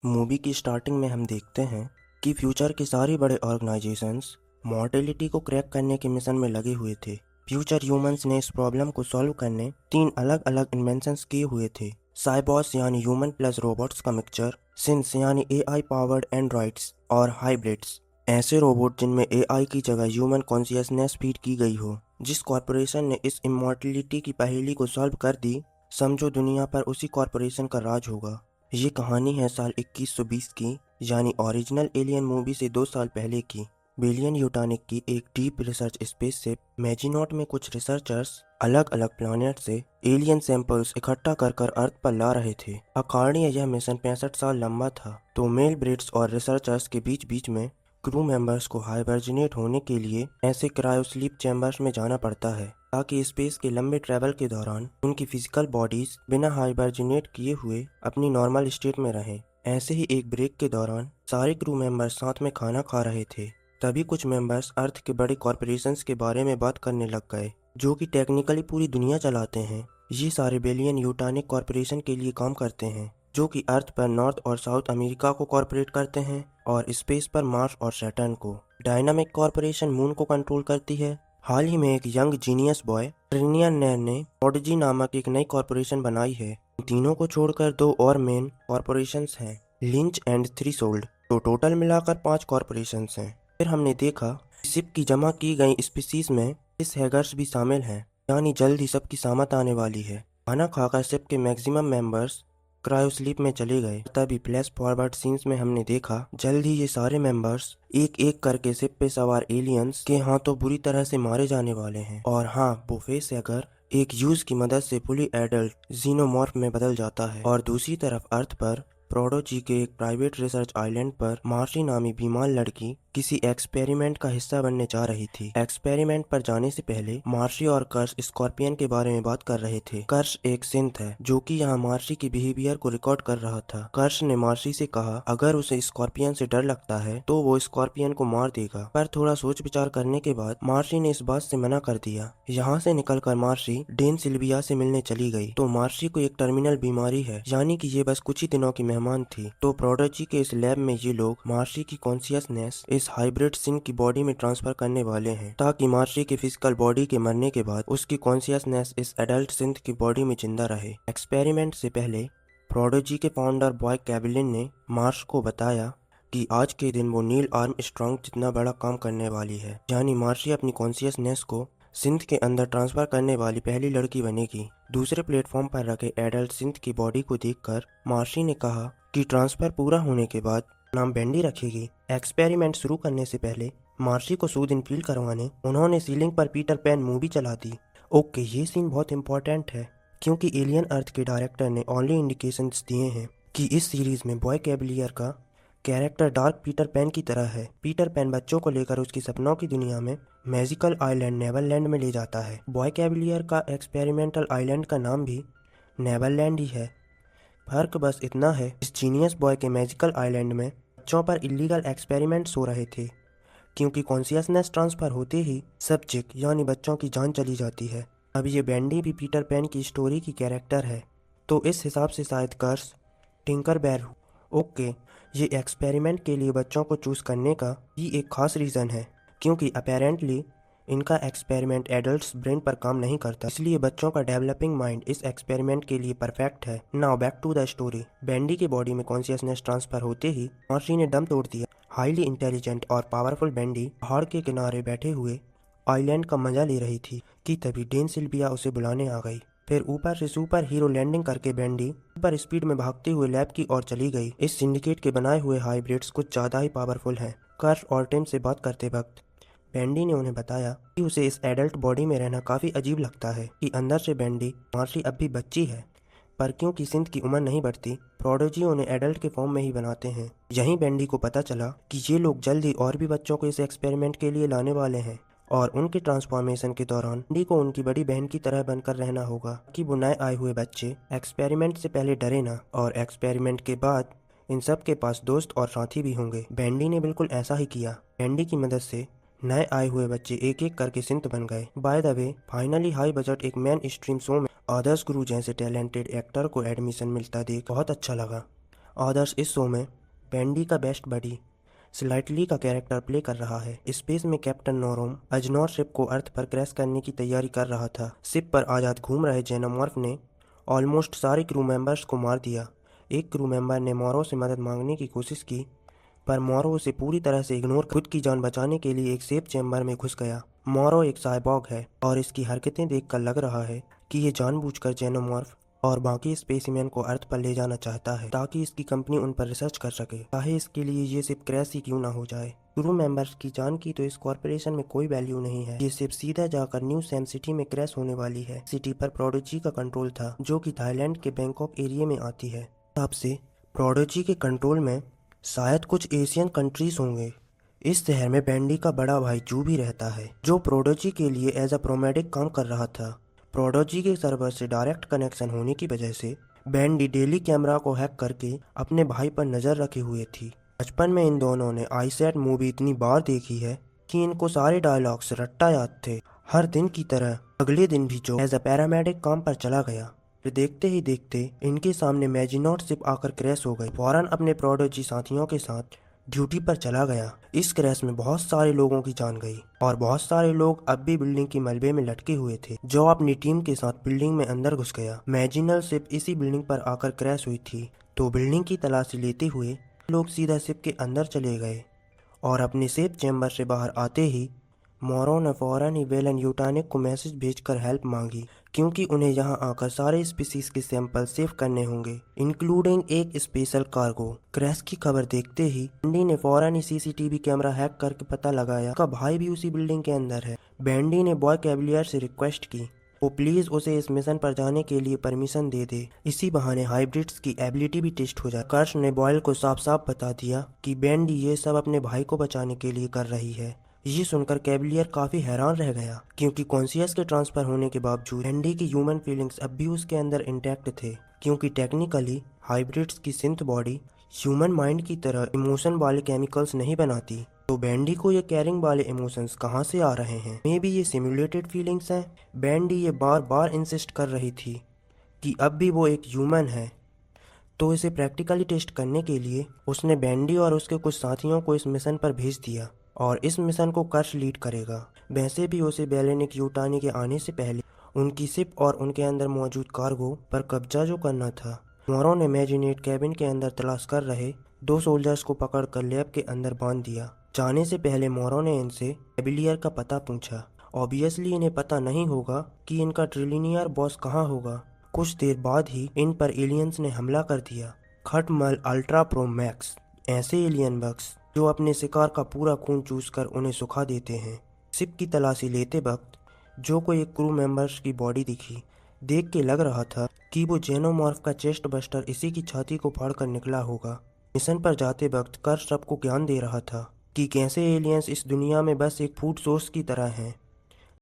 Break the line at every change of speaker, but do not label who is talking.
Movie की starting में हम देखते हैं कि फ्यूचर के सारे बड़े ऑर्गेनाइजेशंस मॉर्टेलिटी को क्रैक करने के मिशन में लगे हुए थे। फ्यूचर ह्यूमंस ने इस प्रॉब्लम को सॉल्व करने 3 अलग अलग इन्वेंशंस किए हुए थे। साइबॉस यानी ह्यूमन प्लस रोबोट्स का मिक्सचर, सिंस यानी एआई पावर्ड एंड्रॉइड्स और हाइब्रिड्स, ऐसे रोबोट जिनमें एआई की जगह ह्यूमन कॉन्शियसनेस फीड की गई हो। जिस कॉरपोरेशन ने इस इमॉर्टलिटी की पहेली को सॉल्व कर दी, समझो दुनिया पर उसी कॉरपोरेशन का राज होगा। ये कहानी है साल 2120 की, यानी ओरिजिनल एलियन मूवी से 2 साल पहले की। बिलियन यूटानिक की एक डीप रिसर्च स्पेसशिप मैजिनॉट में कुछ रिसर्चर्स अलग अलग प्लैनेट से एलियन सैंपल्स इकट्ठा कर कर अर्थ पर ला रहे थे। अकॉर्डिंग यह मिशन 65 साल लंबा था, तो मेल ब्रिड्स और रिसर्चर्स के बीच बीच में क्रू मेंबर्स को हाइबरजिनेट होने के लिए ऐसे क्रायो स्लीप चैम्बर्स में जाना पड़ता है, ताकि स्पेस के लंबे ट्रैवल के दौरान उनकी फिजिकल बॉडीज बिना हाइबरजिनेट किए हुए अपनी नॉर्मल स्टेट में रहें। ऐसे ही एक ब्रेक के दौरान सारे क्रू मेंबर्स साथ में खाना खा रहे थे, तभी कुछ मेंबर्स अर्थ के बड़े कॉरपोरेशंस के बारे में बात करने लग गए, जो कि टेक्निकली पूरी दुनिया चलाते हैं। ये सारे बिलियन यूटानिक कॉरपोरेशन के लिए काम करते हैं, जो कि अर्थ पर नॉर्थ और साउथ अमेरिका को कॉर्पोरेट करते हैं और स्पेस पर मार्स और सैटर्न को। डायनामिक कॉरपोरेशन मून को कंट्रोल करती है। हाल ही में एक यंग जीनियस बॉय ट्रिनियन नैर ने प्रोडिजी नामक एक नई कॉरपोरेशन बनाई है। इन तीनों को छोड़कर 2 और मेन कॉरपोरेशंस हैं, लिंच एंड थ्रीसोल्ड। तो टोटल मिलाकर 5 कॉरपोरेशंस हैं। फिर हमने देखा शिप की जमा की गई स्पीसीज में इस हैगर्स भी शामिल हैं, यानी जल्द ही सबकी सामत आने वाली है। खाना खाकर शिप के मैक्सिमम मेंबर्स क्रायो स्लीप में चले गए। तभी फ्लैश फॉरवर्ड सीन्स में हमने देखा जल्द ही ये सारे मेंबर्स एक एक करके शिप पे सवार एलियंस के हाथों बुरी तरह से मारे जाने वाले हैं। और हाँ, वो फेस हैगर एक यूज की मदद से फुली एडल्ट जीनोमॉर्फ में बदल जाता है। और दूसरी तरफ अर्थ पर प्रोडोजी के एक प्राइवेट रिसर्च आइलैंड पर मार्शी नामी बीमार लड़की किसी एक्सपेरिमेंट का हिस्सा बनने जा रही थी। एक्सपेरिमेंट पर जाने से पहले मार्शी और कर्श स्कॉर्पियन के बारे में बात कर रहे थे। कर्श एक सिंथ है जो कि यहाँ मार्शी की बिहेवियर को रिकॉर्ड कर रहा था। कर्श ने मार्शी से कहा अगर उसे स्कॉर्पियन से डर लगता है तो वो स्कॉर्पियन को मार देगा, पर थोड़ा सोच विचार करने के बाद मार्शी ने इस बात से मना कर दिया। यहाँ से निकलकर मार्शी डेन सिल्विया से मिलने चली गई। तो मार्शी को एक टर्मिनल बीमारी है, यानी कि ये बस कुछ ही दिनों की मेहमान थी। तो प्रोडोजी के इस लैब में ये लोग मार्शी की कॉन्शियसनेस इस हाइब्रिड सिंथ की बॉडी में ट्रांसफर करने वाले हैं, ताकि मार्शी की फिजिकल बॉडी के मरने के बाद उसकी कॉन्शियसनेस इस एडल्ट सिंथ की बॉडी में जिंदा रहे। एक्सपेरिमेंट से पहले प्रोडोजी के फाउंडर बॉय कैबिलिन ने मार्श को बताया कि आज के दिन वो नील आर्मस्ट्रॉन्ग जितना बड़ा काम करने वाली है, यानी मार्शी अपनी कॉन्शियसनेस को सिंथ के अंदर ट्रांसफर करने वाली पहली लड़की बनेगी। दूसरे प्लेटफॉर्म पर रखे एडल्ट सिंथ की बॉडी को देखकर मार्शी ने कहा कि ट्रांसफर पूरा होने के बाद नाम बेंडी रखेगी। एक्सपेरिमेंट शुरू करने से पहले मार्शी को सूद इन फील करवाने उन्होंने सीलिंग पर पीटर पैन मूवी चला दी। ओके, ये सीन बहुत इंपॉर्टेंट है, क्योंकि एलियन अर्थ के डायरेक्टर ने ऑनली इंडिकेशंस दिए हैं कि इस सीरीज में बॉय कैबिलियर का कैरेक्टर डार्क पीटर पैन की तरह है। पीटर पैन बच्चों को लेकर उसकी सपनों की दुनिया में मैजिकल आइलैंड नेवरलैंड में ले जाता है। बॉय कैबिलियर का एक्सपेरिमेंटल आइलैंड का नाम भी नेवरलैंड ही है। फर्क बस इतना है, इस जीनियस बॉय के मैजिकल आइलैंड में बच्चों पर इलीगल एक्सपेरिमेंट्स हो रहे थे, क्योंकि कॉन्शियसनेस ट्रांसफर होते ही सब्जेक्ट यानी बच्चों की जान चली जाती है। अब ये बेंडी भी पीटर पैन की स्टोरी की कैरेक्टर है, तो इस हिसाब से शायद कर्स टिंकरबेर। ओके, ये एक्सपेरिमेंट के लिए बच्चों को चूज करने का ही एक खास रीज़न है, क्योंकि अपेरेंटली इनका एक्सपेरिमेंट एडल्ट्स ब्रेन पर काम नहीं करता, इसलिए बच्चों का डेवलपिंग माइंड इस एक्सपेरिमेंट के लिए परफेक्ट है। Now back to the story. Bendy के बॉडी में कॉन्शियसनेस ट्रांसफर होते ही मार्शी ने दम तोड़ दिया। हाईली इंटेलिजेंट और पावरफुल बेंडी पहाड़ के किनारे बैठे हुए आइलैंड का मजा ले रही थी कि तभी डेन सिल्विया उसे बुलाने आ गई। फिर ऊपर से सुपर हीरो लैंडिंग करके बेंडी सुपर स्पीड में भागते हुए लैब की ओर चली गई। इस सिंडिकेट के बनाए हुए हाइब्रिड्स कुछ ज़्यादा ही पावरफुल हैं। कर्श और टिम से बात करते वक्त बेंडी ने उन्हें बताया कि उसे इस एडल्ट बॉडी में रहना काफ़ी अजीब लगता है, कि अंदर से बेंडी मार्शी अब भी बच्ची है, पर क्योंकि सिंथ की उम्र नहीं बढ़ती, प्रोडोजी उन्हें एडल्ट के फॉर्म में ही बनाते हैं। यहीं बेंडी को पता चला कि ये लोग जल्द ही और भी बच्चों को इस एक्सपेरिमेंट के लिए लाने वाले हैं, और उनके ट्रांसफॉर्मेशन के दौरान बेंडी को उनकी बड़ी बहन की तरह बनकर रहना होगा, कि वो नए आए हुए बच्चे एक्सपेरिमेंट से पहले डरे ना, और एक्सपेरिमेंट के बाद इन सब के पास दोस्त और साथी भी होंगे। बेंडी ने बिल्कुल ऐसा ही किया। बेंडी की मदद से नए आए हुए बच्चे एक एक करके सिंथ बन गए। By the way, finally high budget एक मेन स्ट्रीम शो में आदर्श गुरु जैसे टैलेंटेड एक्टर को एडमिशन मिलता देख बहुत अच्छा लगा। आदर्श इस शो में बैंडी का बेस्ट बडी स्लाइटली का कैरेक्टर प्ले कर रहा है। स्पेस में कैप्टन नोरोम अजनौर शिप को अर्थ पर क्रैश करने की तैयारी कर रहा था। शिप पर आज़ाद घूम रहे जेनोमॉर्फ ने ऑलमोस्ट सारे क्रू मेंबर्स को मार दिया। एक क्रू मेंबर ने मोरो से मदद मांगने की कोशिश की, पर मोरो उसे पूरी तरह से इग्नोर खुद की जान बचाने के लिए एक सेफ चैम्बर में घुस गया। मोरो एक साइबॉग है और इसकी हरकतें देखकर लग रहा है कि ये जानबूझकर जेनोमॉर्फ और बाकी स्पेसिमेन को अर्थ पर ले जाना चाहता है ताकि इसकी कंपनी उन पर रिसर्च कर सके, चाहे इसके लिए ये सिर्फ क्रैश ही क्यों ना हो जाए। क्रू मेंबर्स की जान की तो इस कॉर्पोरेशन में कोई वैल्यू नहीं है। ये सिर्फ सीधा जाकर न्यू सैम सिटी में क्रैश होने वाली है। सिटी पर प्रोडोजी का कंट्रोल था, जो कि थाईलैंड के बैंकॉक एरिया में आती है। तब से प्रोडोजी के कंट्रोल में शायद कुछ एशियन कंट्रीज होंगे। इस शहर में बैंडी का बड़ा भाई जू भी रहता है, जो प्रोडोजी के लिए एज अ प्रोमेडिक काम कर रहा था। प्रोडोजी के सर्वर से डायरेक्ट कनेक्शन होने की वजह से बैंडी डेली कैमरा को हैक करके अपने भाई पर नजर रखे हुए थी। बचपन में इन दोनों ने आईसेट मूवी इतनी बार देखी है कि इनको सारे डायलॉग्स रट्टा याद थे। हर दिन की तरह अगले दिन भी जो एज अ पैरामेडिक काम पर चला गया। फिर देखते ही देखते इनके सामने मैजिनॉट शिप आकर क्रैश हो गई। फौरन अपने प्रोडोजी साथियों के साथ ड्यूटी पर चला गया। इस क्रैश में बहुत सारे लोगों की जान गई और बहुत सारे लोग अब भी बिल्डिंग की मलबे में लटके हुए थे। जो अपनी टीम के साथ बिल्डिंग में अंदर घुस गया। मैजिनल शिप इसी बिल्डिंग पर आकर क्रैश हुई थी, तो बिल्डिंग की तलाशी लेते हुए लोग सीधा शिप के अंदर चले गए और अपने सेफ चैम्बर से बाहर आते ही मोरो ने फौरन ही वेलन यूटानिक को मैसेज भेजकर हेल्प मांगी, क्योंकि उन्हें यहां आकर सारे स्पीसीज के सैंपल सेव करने होंगे, इंक्लूडिंग एक स्पेशल कार्गो। क्रैश की खबर देखते ही बैंडी ने फौरन ही सीसीटीवी कैमरा हैक करके पता लगाया उसका भाई भी उसी बिल्डिंग के अंदर है। बैंडी ने बॉय कैवलियर से रिक्वेस्ट की वो प्लीज उसे इस मिशन पर जाने के लिए परमिशन दे दे, इसी बहाने हाइब्रिड्स की एबिलिटी भी टेस्ट हो जाए। कर्श ने बॉयल को साफ साफ बता दिया कि बैंडी ये सब अपने भाई को बचाने के लिए कर रही है। ये सुनकर कैवलियर काफी हैरान रह गया, क्योंकि कॉन्शियस के ट्रांसफर होने के बावजूद बैंडी की ह्यूमन फीलिंग्स अब भी उसके अंदर इंटैक्ट थे, क्योंकि टेक्निकली हाइब्रिड्स की सिंथ बॉडी ह्यूमन माइंड की तरह इमोशन वाले केमिकल्स नहीं बनाती। तो बैंडी को ये कैरिंग वाले इमोशंस कहाँ से आ रहे हैं? मे बी ये सिमुलेटेड फीलिंग्स हैं। बैंडी ये बार बार इंसिस्ट कर रही थी कि अब भी वो एक ह्यूमन है, तो इसे प्रैक्टिकली टेस्ट करने के लिए उसने बैंडी और उसके कुछ साथियों को इस मिशन पर भेज दिया और इस मिशन को कर्श लीड करेगा। वैसे भी उसे बेलेनिक यूटानी के आने से पहले उनकी शिप और उनके अंदर मौजूद कार्गो पर कब्जा जो करना था। मोरो ने मैजिनेट कैबिन के अंदर तलाश कर रहे 2 सोल्जर्स को पकड़कर लैब के अंदर बांध दिया। जाने से पहले मोरो ने इनसे कैवलियर का पता पूछा। ऑब्वियसली इन्हें पता नहीं होगा कि इनका ट्रिलिनियर बॉस कहाँ होगा। कुछ देर बाद ही इन पर एलियंस ने हमला कर दिया। खटमल अल्ट्रा प्रो मैक्स, ऐसे एलियन बग्स जो अपने शिकार का पूरा खून चूस कर उन्हें सुखा देते हैं। शिप की तलाशी लेते वक्त जो कोई एक क्रू मेंबर्स की बॉडी दिखी, देख के लग रहा था कि वो जेनोमॉर्फ का चेस्ट बस्टर इसी की छाती को फाड़कर निकला होगा। मिशन पर जाते वक्त कर्श सबको ज्ञान दे रहा था कि कैसे एलियंस इस दुनिया में बस एक फूड सोर्स की तरह हैं